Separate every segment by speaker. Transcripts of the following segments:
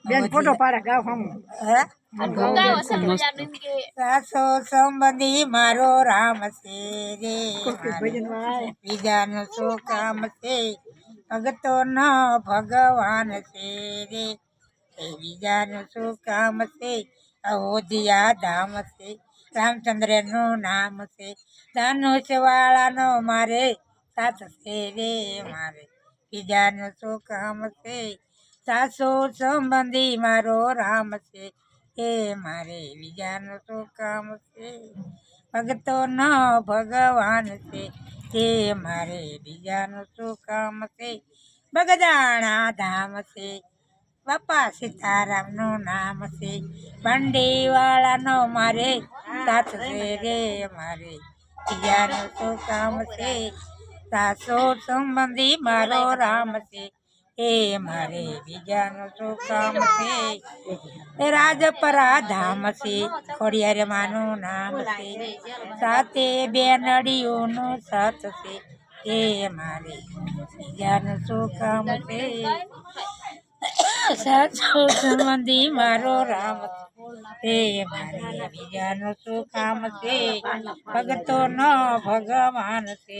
Speaker 1: બેન ફોટો પાડે ગાવ હમ
Speaker 2: હે
Speaker 3: મસ્ત
Speaker 2: સાસો સંબંધી મારો રામ છે રે
Speaker 1: ભજન વાય
Speaker 2: બીજાનું શું કામ છે ભગતો ન ભગવાન છે રે એ બીજાનું શું કામ છે અયોધ્યા ધામ છે રામચંદ્ર નું નામ છે ધનુષ વાળાનો મારે સાથ છે રે મારે બીજાનું શું કામ છે સાસો સંબંધી મારો રામ છે એ મારે બીજાનું શું કામ છે ભગતો ન ભગવાન છે એ મારે બીજાનું શું કામ છે બગદાણા ધામ છે બાપા સીતારામનું નામ છે બંડીવાળાનો મારે સાથ છે રે મારે બીજાનું શું કામ છે સાસો સંબંધી મારો રામ છે એ મારે બીજાનું શું કામ છે એ રાજપરા ધામ છે ખોડિયાર માનું નામ છે સાથે બેનડીઓનો સાથ છે એ મારે બીજાનું શું કામ છે સાચો સંબંધી મારો રામ છે મારે બીજાનું શું કામ છે ભગતો ન ભગવાન છે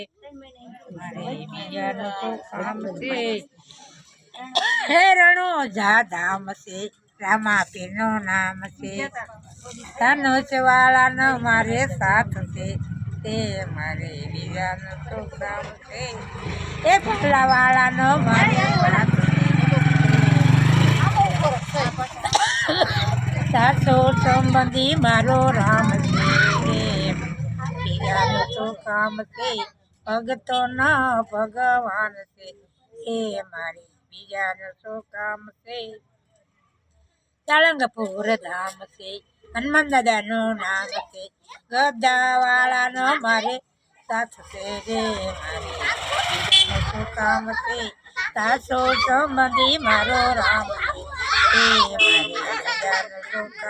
Speaker 2: મારે બીજાનું શું કામ છે હેરણો જા ધામ છે રામાપીરનું નામ છે ધનુષ વાળાનો મારે સાથ છે તે મારે બીજાનું શું કામ છે એ ભોલા વાળાનો મારે સાથ સાસો સંબંધી મારો રામ છે બીજાનું શું કામ છે ભગતો ન ભગવાન છે એ મારી બીજાનું શું કામ છે સાળંગપુર ધામ છે હનુમાન દાદાનું નામ છે ગદાવાળાનો મારે સાથ છે રે મારે બીજાનું શું કામ છે સાસો સંબંધી મારો રામ છે એ મારે બીજાનું શું કામ